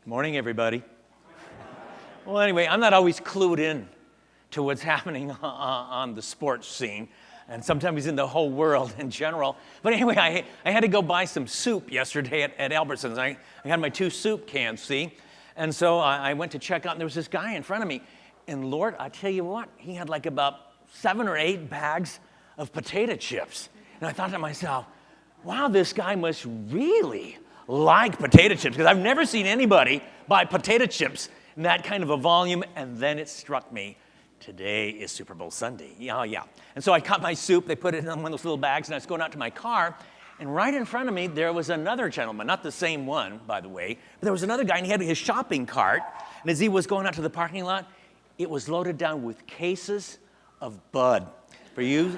Morning, everybody. Well, anyway, I'm not always clued in to what's happening on the sports scene, and sometimes in the whole world in general. But anyway, I had to go buy some soup yesterday at Albertsons. I had my 2 soup cans, see? And so I went to check out, and there was this guy in front of me. And Lord, I tell you what, he had like about 7 or 8 bags of potato chips. And I thought to myself, wow, this guy must really like potato chips, because I've never seen anybody buy potato chips in that kind of a volume. And then it struck me, today is Super Bowl Sunday. Yeah. And so I got my soup, they put it in one of those little bags, and I was going out to my car, and right in front of me, there was another gentleman, not the same one, by the way, but there was another guy, and he had his shopping cart, and as he was going out to the parking lot, it was loaded down with cases of Bud. For you,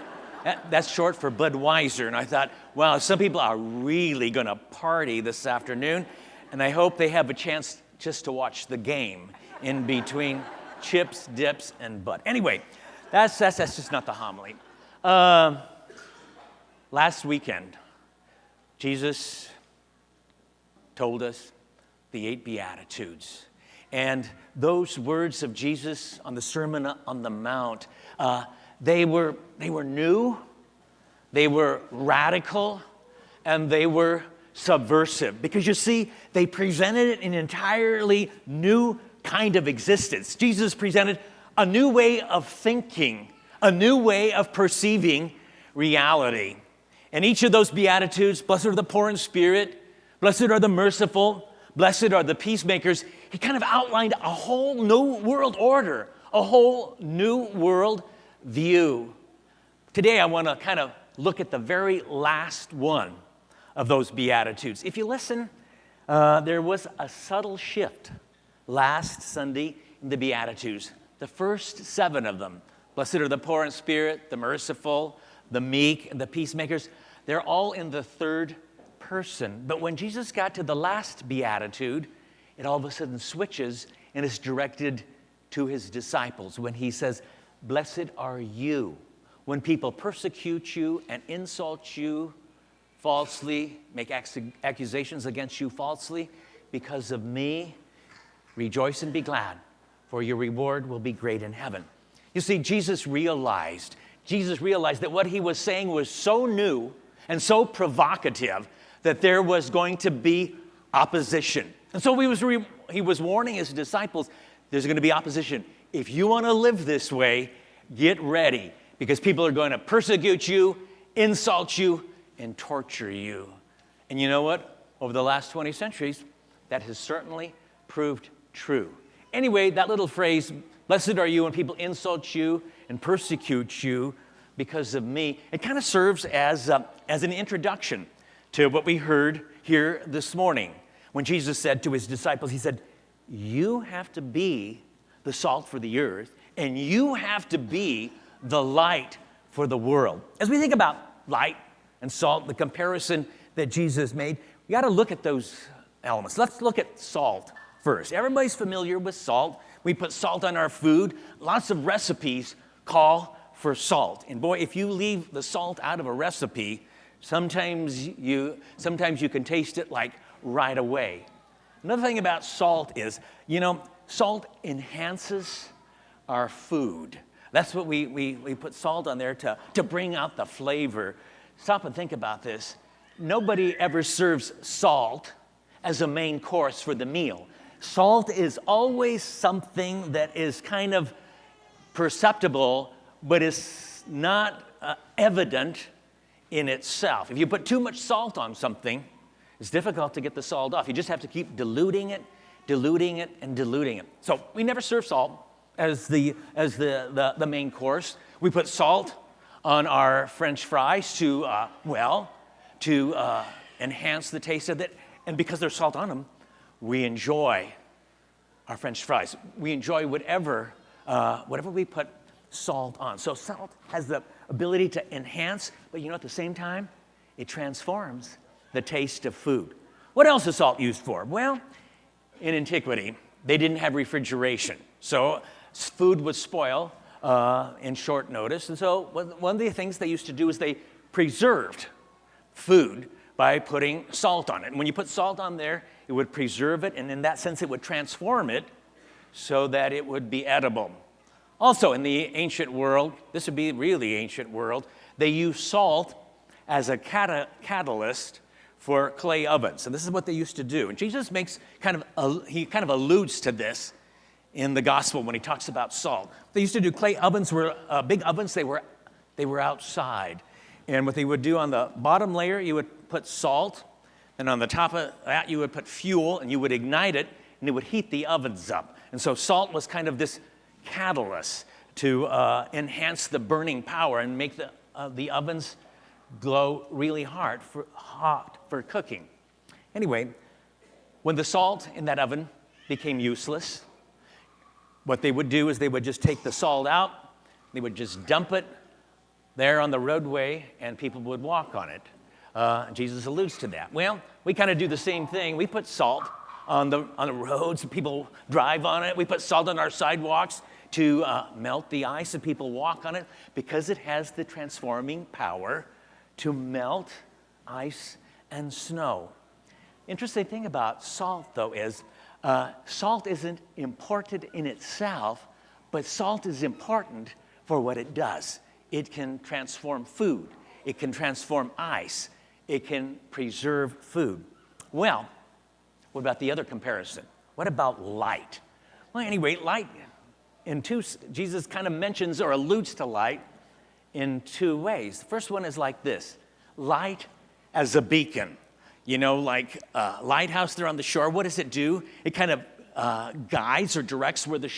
that's short for Budweiser. And I thought, wow, some people are really going to party this afternoon. And I hope they have a chance just to watch the game in between chips, dips, and Bud. Anyway, that's just not the homily. Last weekend, Jesus told us the 8 Beatitudes. And those words of Jesus on the Sermon on the Mount, they were new, they were radical, and they were subversive. Because you see, they presented an entirely new kind of existence. Jesus presented a new way of thinking, a new way of perceiving reality. And each of those Beatitudes, blessed are the poor in spirit, blessed are the merciful, blessed are the peacemakers, he kind of outlined a whole new world order, a whole new world view. Today, I want to kind of look at the very last one of those Beatitudes. If you listen, there was a subtle shift last Sunday in the Beatitudes. The first 7 of them, blessed are the poor in spirit, the merciful, the meek, and the peacemakers, they're all in the third person. But when Jesus got to the last Beatitude, it all of a sudden switches and is directed to his disciples when he says, blessed are you when people persecute you and insult you falsely, make accusations against you falsely because of me. Rejoice and be glad, for your reward will be great in heaven. You see, Jesus realized that what he was saying was so new and so provocative that there was going to be opposition. And so he was warning his disciples, there's going to be opposition. If you want to live this way, get ready, because people are going to persecute you, insult you, and torture you. And you know what? Over the last 20 centuries, that has certainly proved true. Anyway, that little phrase, blessed are you when people insult you and persecute you because of me, it kind of serves as an introduction to what we heard here this morning. When Jesus said to his disciples, he said, you have to be the salt for the earth, and you have to be the light for the world. As we think about light and salt, the comparison that Jesus made, we got to look at those elements. Let's look at salt first. Everybody's familiar with salt. We put salt on our food. Lots of recipes call for salt. And boy, if you leave the salt out of a recipe, sometimes you can taste it like right away. Another thing about salt is, salt enhances our food. That's what we put salt on there to bring out the flavor. Stop and think about this. Nobody ever serves salt as a main course for the meal. Salt is always something that is kind of perceptible, but is not evident in itself. If you put too much salt on something, it's difficult to get the salt off. You just have to keep diluting it, and diluting it. So we never serve salt as the main course. We put salt on our French fries to enhance the taste of it. And because there's salt on them, we enjoy our French fries. We enjoy whatever we put salt on. So salt has the ability to enhance, but at the same time, it transforms the taste of food. What else is salt used for? Well, in antiquity, they didn't have refrigeration. So food would spoil in short notice. And so one of the things they used to do is they preserved food by putting salt on it. And when you put salt on there, it it would preserve it, and in that sense, it would transform it so that it would be edible. Also, in the ancient world, this would be really ancient world, they used salt as a catalyst for clay ovens. And this is what they used to do. And Jesus he kind of alludes to this in the gospel when he talks about salt. They used to do clay ovens, were big ovens, they were outside. And what they would do on the bottom layer, you would put salt, and on the top of that, you would put fuel, and you would ignite it, and it would heat the ovens up. And so salt was kind of this catalyst to enhance the burning power and make the ovens glow really hot for cooking. Anyway, when the salt in that oven became useless, what they would do is they would just take the salt out, they would just dump it there on the roadway, and people would walk on it. Jesus alludes to that. Well, we kind of do the same thing. We put salt on the roads, and people drive on it. We put salt on our sidewalks to melt the ice, and people walk on it because it has the transforming power to melt ice and snow. Interesting thing about salt, though, is salt isn't important in itself, but salt is important for what it does. It can transform food. It can transform ice. It can preserve food. Well, what about the other comparison? What about light? Well, anyway, light Jesus kind of mentions or alludes to light in two ways. The first one is like this: light as a beacon. You know, like a lighthouse there on the shore. What does it do? It kind of guides or directs where the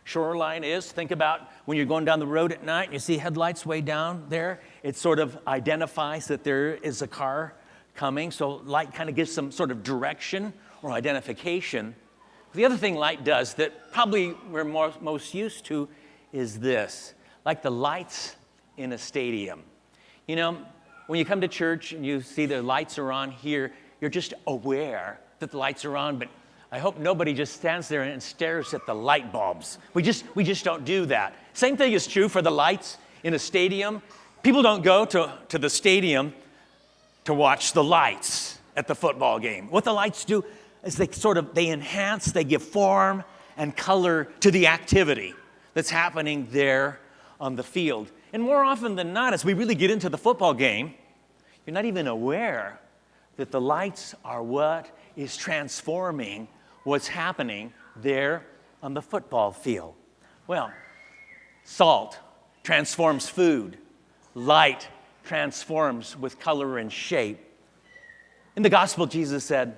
shoreline is. Think about when you're going down the road at night and you see headlights way down there. It sort of identifies that there is a car coming. So light kind of gives some sort of direction or identification. The other thing light does that probably we're most used to is this, like the lights in a stadium. You know, when you come to church and you see the lights are on here, you're just aware that the lights are on, but I hope nobody just stands there and stares at the light bulbs. We just don't do that. Same thing is true for the lights in a stadium. People don't go to the stadium to watch the lights at the football game. What the lights do is they enhance, they give form and color to the activity that's happening there on the field. And more often than not, as we really get into the football game, you're not even aware that the lights are what is transforming what's happening there on the football field. Well, salt transforms food. Light transforms with color and shape. In the gospel, Jesus said,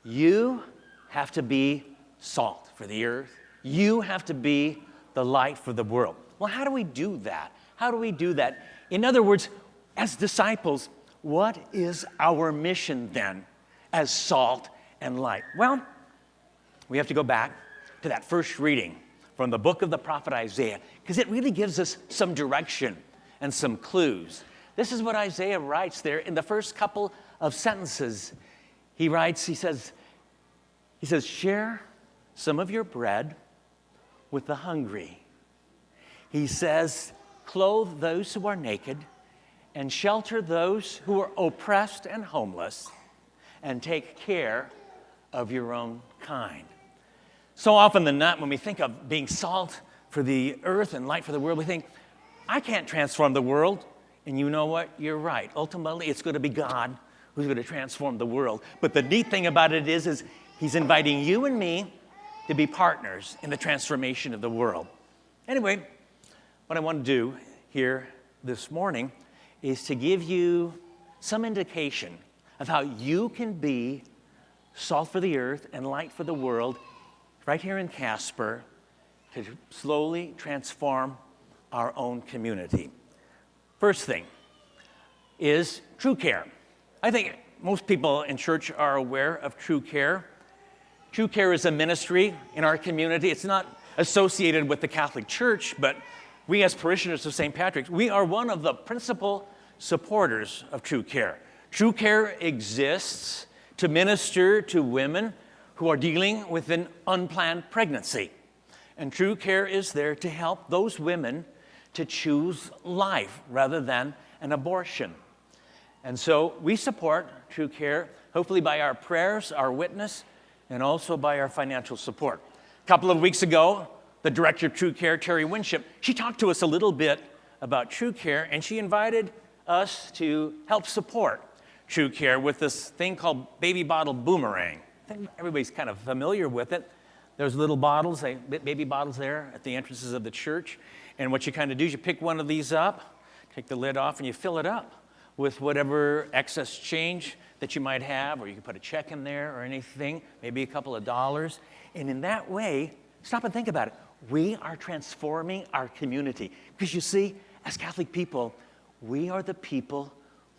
you have to be salt for the earth. You have to be the light for the world. Well, how do we do that? How do we do that? In other words, as disciples, what is our mission then as salt and light? Well, we have to go back to that first reading from the book of the prophet Isaiah, because it really gives us some direction and some clues. This is what Isaiah writes there in the first couple of sentences. He says, share some of your bread with the hungry. He says, clothe those who are naked and shelter those who are oppressed and homeless, and take care of your own kind. So often than not, when we think of being salt for the earth and light for the world, we think, I can't transform the world. And you know what? You're right. Ultimately, it's going to be God who's going to transform the world. But the neat thing about it is he's inviting you and me to be partners in the transformation of the world. Anyway, what I want to do here this morning is to give you some indication of how you can be salt for the earth and light for the world right here in Casper to slowly transform our own community. First thing is True Care. I think most people in church are aware of True Care. True Care is a ministry in our community. It's not associated with the Catholic Church, but we as parishioners of St. Patrick's, we are one of the principal supporters of True Care. True Care exists to minister to women who are dealing with an unplanned pregnancy. And True Care is there to help those women to choose life rather than an abortion. And so we support True Care, hopefully by our prayers, our witness, and also by our financial support. A couple of weeks ago, the director of True Care, Terry Winship, she talked to us a little bit about True Care, and she invited us to help support True Care with this thing called Baby Bottle Boomerang. I think everybody's kind of familiar with it. There's little bottles, baby bottles there at the entrances of the church. And what you kind of do is you pick one of these up, take the lid off, and you fill it up with whatever excess change that you might have, or you can put a check in there or anything, maybe a couple of dollars. And in that way, stop and think about it. We are transforming our community. Because you see, as Catholic people, we are the people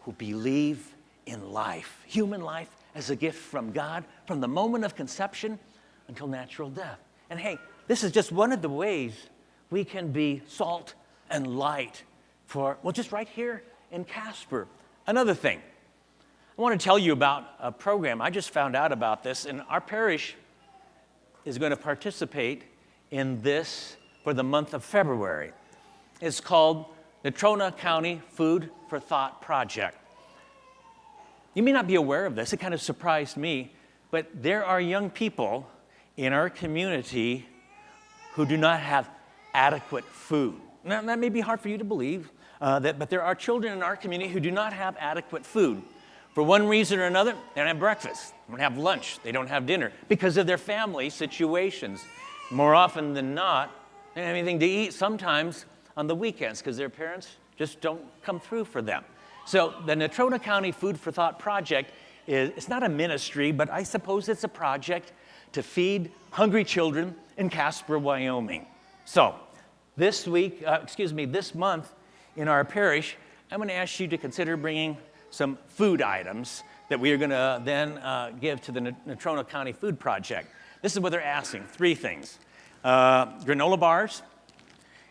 who believe in life, human life as a gift from God, from the moment of conception until natural death. And hey, this is just one of the ways we can be salt and light for, well, just right here in Casper. Another thing, I want to tell you about a program. I just found out about this, and our parish is going to participate in this for the month of February. It's called the Natrona County Food for Thought Project. You may not be aware of this. It kind of surprised me, but there are young people in our community who do not have adequate food. Now, that may be hard for you to believe, but there are children in our community who do not have adequate food. For one reason or another, they don't have breakfast, they don't have lunch, they don't have dinner because of their family situations. More often than not, they don't have anything to eat sometimes on the weekends because their parents just don't come through for them. So the Natrona County Food for Thought Project it's not a ministry, but I suppose it's a project to feed hungry children in Casper, Wyoming. So this month in our parish, I'm going to ask you to consider bringing some food items that we are going to then give to the Natrona County Food Project. This is what they're asking, 3 things. Granola bars,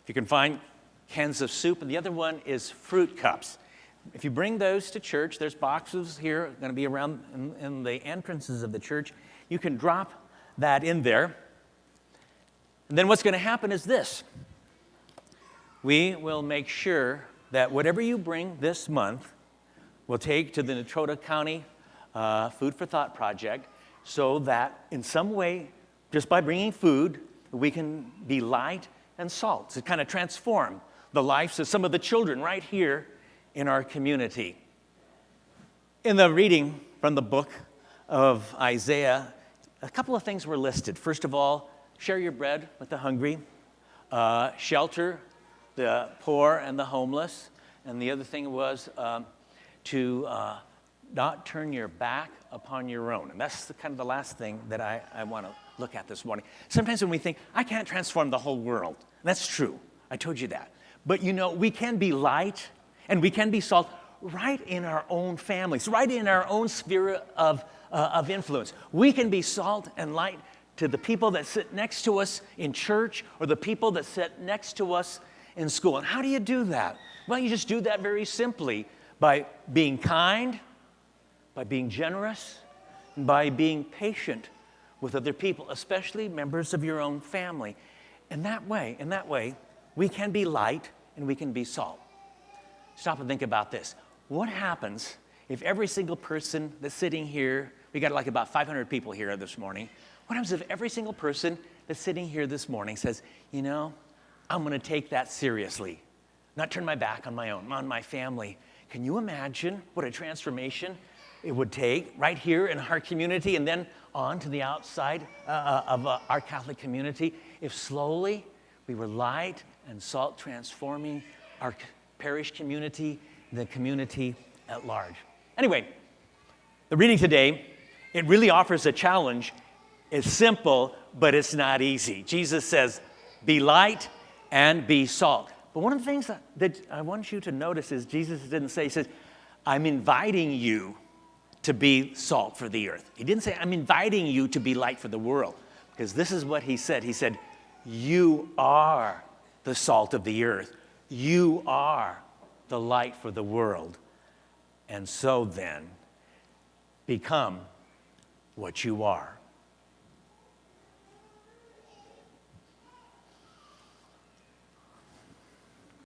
if you can find cans of soup, and the other one is fruit cups. If you bring those to church, there's boxes here going to be around in the entrances of the church. You can drop that in there. And then what's going to happen is this. We will make sure that whatever you bring this month will take to the Natrona County Food for Thought Project so that in some way, just by bringing food, we can be light and salt to kind of transform the lives of some of the children right here in our community. In the reading from the book of Isaiah, a couple of things were listed. First of all, share your bread with the hungry, shelter the poor and the homeless, and the other thing was to not turn your back upon your own. And that's kind of the last thing that I want to look at this morning. Sometimes when we think, I can't transform the whole world, that's true. I told you that. But you know, we can be light and we can be salt right in our own families, right in our own sphere of influence. We can be salt and light to the people that sit next to us in church or the people that sit next to us in school. And how do you do that? Well, you just do that very simply by being kind, by being generous, and by being patient with other people, especially members of your own family. In that way, we can be light and we can be salt. Stop and think about this. What happens if every single person that's sitting here, we got like about 500 people here this morning, what happens if every single person that's sitting here this morning says, you know, I'm going to take that seriously, not turn my back on my own, on my family. Can you imagine what a transformation it would take right here in our community and then on to the outside of our Catholic community if slowly we were light and salt transforming our parish community, the community at large. Anyway, the reading today, it really offers a challenge. It's simple, but it's not easy. Jesus says, be light and be salt. But one of the things that I want you to notice is Jesus didn't say, he says, I'm inviting you to be salt for the earth. He didn't say, I'm inviting you to be light for the world. Because this is what he said. He said, you are the salt of the earth. You are the light for the world. And so then, become what you are.